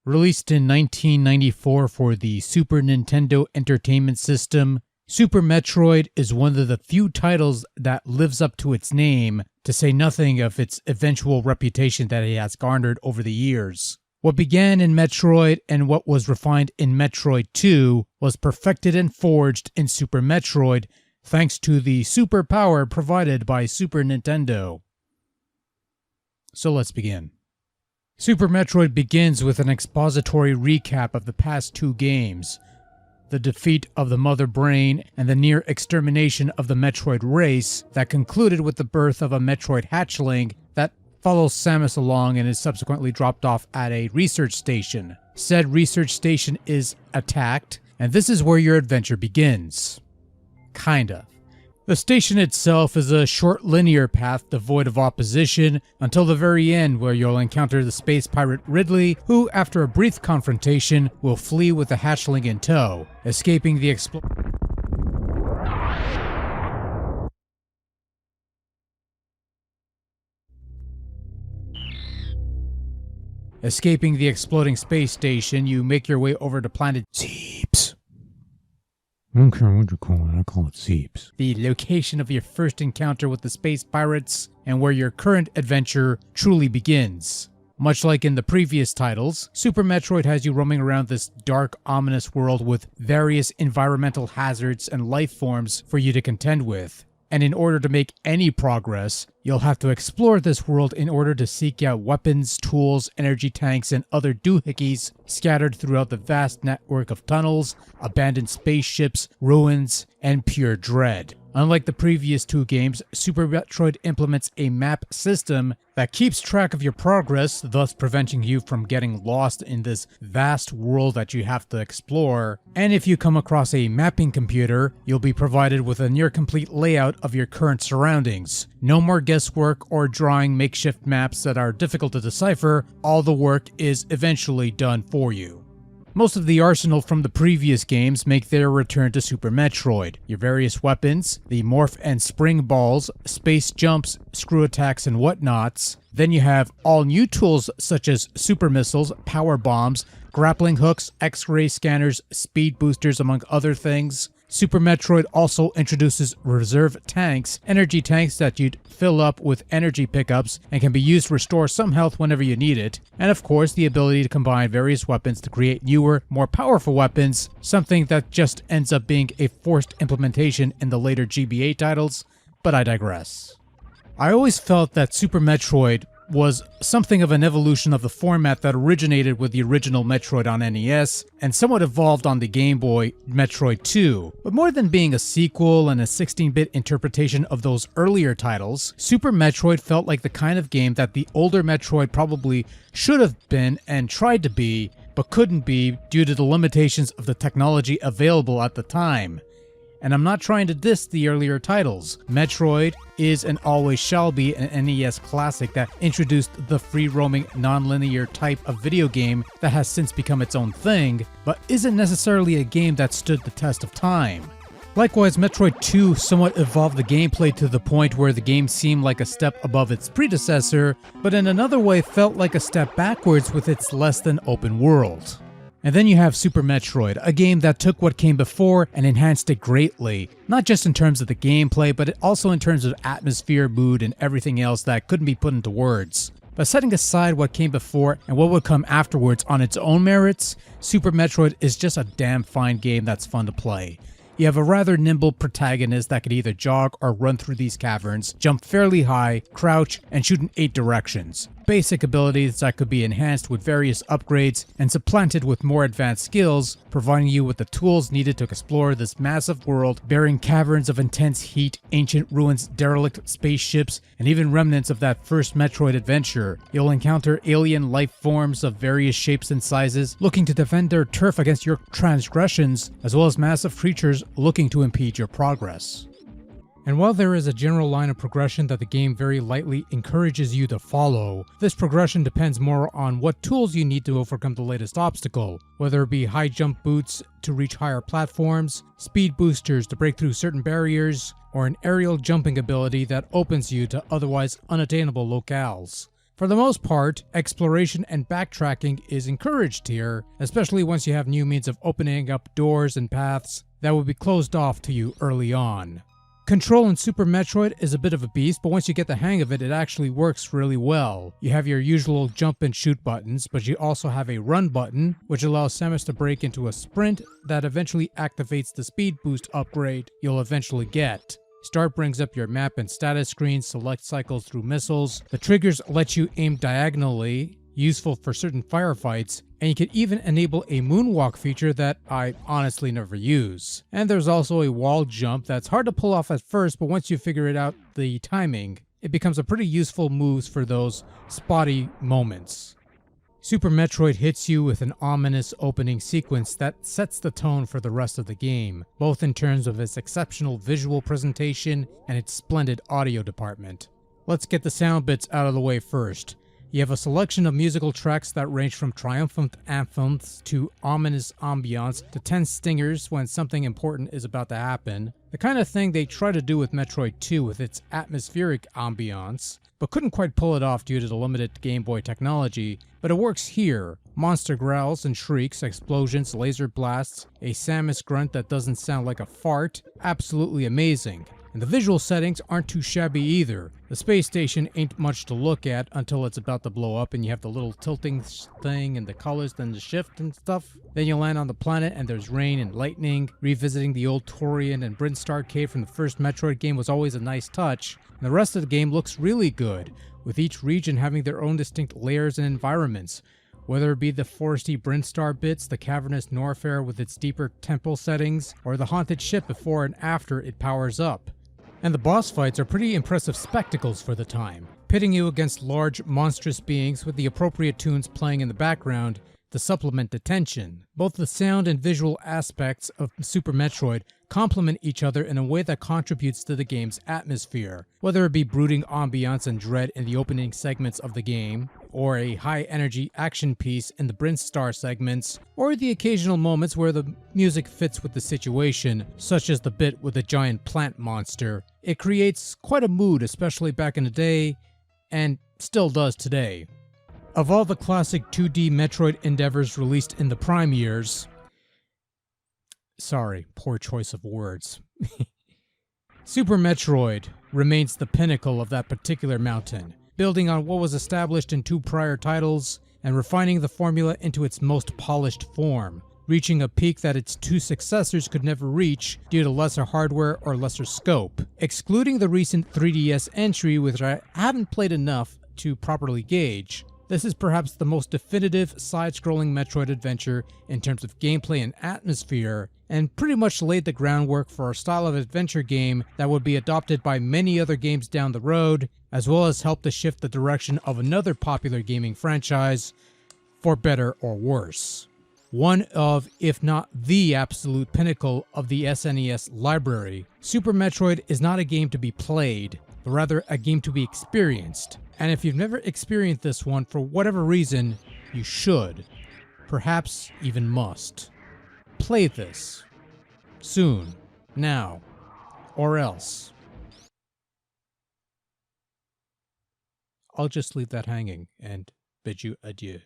Released in 1994 for the Super Nintendo Entertainment System, Super Metroid is one of the few titles that lives up to its name, to say nothing of its eventual reputation that it has garnered over the years. What began in Metroid and what was refined in Metroid 2 was perfected and forged in Super Metroid thanks to the superpower provided by Super Nintendo. So let's begin. Super Metroid begins with an expository recap of the past two games, the defeat of the Mother Brain and the near extermination of the Metroid race that concluded with the birth of a Metroid hatchling that follows Samus along and is subsequently dropped off at a research station. Said research station is attacked, and this is where your adventure begins. Kind of. The station itself is a short linear path devoid of opposition until the very end, where you'll encounter the space pirate Ridley, who after a brief confrontation will flee with the hatchling in tow, escaping the exploding space station. You make your way over to planet Zeeps. I don't care what you call it, I call it Seeps. The location of your first encounter with the space pirates, and where your current adventure truly begins. Much like in the previous titles, Super Metroid has you roaming around this dark, ominous world with various environmental hazards and life forms for you to contend with. And in order to make any progress, you'll have to explore this world in order to seek out weapons, tools, energy tanks, and other doohickeys scattered throughout the vast network of tunnels, abandoned spaceships, ruins, and pure dread. Unlike the previous two games, Super Metroid implements a map system that keeps track of your progress, thus preventing you from getting lost in this vast world that you have to explore. And if you come across a mapping computer, you'll be provided with a near-complete layout of your current surroundings. No more guesswork or drawing makeshift maps that are difficult to decipher. All the work is eventually done for you. Most of the arsenal from the previous games make their return to Super Metroid. Your various weapons, the morph and spring balls, space jumps, screw attacks, and whatnots. Then you have all new tools such as super missiles, power bombs, grappling hooks, X-ray scanners, speed boosters, among other things. Super Metroid also introduces reserve tanks, energy tanks that you'd fill up with energy pickups and can be used to restore some health whenever you need it, and of course the ability to combine various weapons to create newer, more powerful weapons, something that just ends up being a forced implementation in the later GBA titles, but I digress. I always felt that Super Metroid was something of an evolution of the format that originated with the original Metroid on NES and somewhat evolved on the Game Boy Metroid 2. But more than being a sequel and a 16-bit interpretation of those earlier titles, Super Metroid felt like the kind of game that the older Metroid probably should have been and tried to be, but couldn't be due to the limitations of the technology available at the time. And I'm not trying to diss the earlier titles. Metroid is and always shall be an NES classic that introduced the free-roaming, non-linear type of video game that has since become its own thing, but isn't necessarily a game that stood the test of time. Likewise, Metroid 2 somewhat evolved the gameplay to the point where the game seemed like a step above its predecessor, but in another way felt like a step backwards with its less than open world. And then you have Super Metroid, a game that took what came before and enhanced it greatly, not just in terms of the gameplay, but also in terms of atmosphere, mood, and everything else that couldn't be put into words. But setting aside what came before and what would come afterwards on its own merits, Super Metroid is just a damn fine game that's fun to play. You have a rather nimble protagonist that could either jog or run through these caverns, jump fairly high, crouch, and shoot in 8 directions. Basic abilities that could be enhanced with various upgrades and supplanted with more advanced skills, providing you with the tools needed to explore this massive world bearing caverns of intense heat, ancient ruins, derelict spaceships, and even remnants of that first Metroid adventure. You'll encounter alien life forms of various shapes and sizes looking to defend their turf against your transgressions, as well as massive creatures looking to impede your progress. And while there is a general line of progression that the game very lightly encourages you to follow, this progression depends more on what tools you need to overcome the latest obstacle, whether it be high jump boots to reach higher platforms, speed boosters to break through certain barriers, or an aerial jumping ability that opens you to otherwise unattainable locales. For the most part, exploration and backtracking is encouraged here, especially once you have new means of opening up doors and paths that would be closed off to you early on. Control in Super Metroid is a bit of a beast, but once you get the hang of it, it actually works really well. You have your usual jump and shoot buttons, but you also have a run button, which allows Samus to break into a sprint that eventually activates the speed boost upgrade you'll eventually get. Start brings up your map and status screen, select cycles through missiles. The triggers let you aim diagonally, useful for certain firefights, and you can even enable a moonwalk feature that I honestly never use. And there's also a wall jump that's hard to pull off at first, but once you figure it out the timing, it becomes a pretty useful move for those spotty moments. Super Metroid hits you with an ominous opening sequence that sets the tone for the rest of the game, both in terms of its exceptional visual presentation and its splendid audio department. Let's get the sound bits out of the way first. You have a selection of musical tracks that range from triumphant anthems to ominous ambiance to tense stingers when something important is about to happen. The kind of thing they try to do with Metroid 2 with its atmospheric ambiance, but couldn't quite pull it off due to the limited Game Boy technology, but it works here. Monster growls and shrieks, explosions, laser blasts, a Samus grunt that doesn't sound like a fart, absolutely amazing. And the visual settings aren't too shabby either. The space station ain't much to look at until it's about to blow up and you have the little tilting thing and the colors then the shift and stuff. Then you land on the planet and there's rain and lightning. Revisiting the old Torian and Brinstar cave from the first Metroid game was always a nice touch. And the rest of the game looks really good, with each region having their own distinct layers and environments. Whether it be the foresty Brinstar bits, the cavernous Norfair with its deeper temple settings, or the haunted ship before and after it powers up. And the boss fights are pretty impressive spectacles for the time, pitting you against large, monstrous beings with the appropriate tunes playing in the background to supplement the tension. Both the sound and visual aspects of Super Metroid complement each other in a way that contributes to the game's atmosphere, whether it be brooding ambiance and dread in the opening segments of the game, or a high-energy action piece in the Brinstar segments, or the occasional moments where the music fits with the situation, such as the bit with the giant plant monster. It creates quite a mood, especially back in the day, and still does today. Of all the classic 2D Metroid endeavors released in the Prime years... Sorry, poor choice of words. Super Metroid remains the pinnacle of that particular mountain, building on what was established in two prior titles and refining the formula into its most polished form, reaching a peak that its two successors could never reach due to lesser hardware or lesser scope. Excluding the recent 3DS entry, which I haven't played enough to properly gauge, this is perhaps the most definitive side-scrolling Metroid adventure in terms of gameplay and atmosphere, and pretty much laid the groundwork for a style of adventure game that would be adopted by many other games down the road, as well as help to shift the direction of another popular gaming franchise, for better or worse. One of, if not the absolute pinnacle of the SNES library, Super Metroid is not a game to be played, but rather a game to be experienced. And if you've never experienced this one for whatever reason, you should, perhaps even must. Play this. Soon. Now. Or else. I'll just leave that hanging and bid you adieu.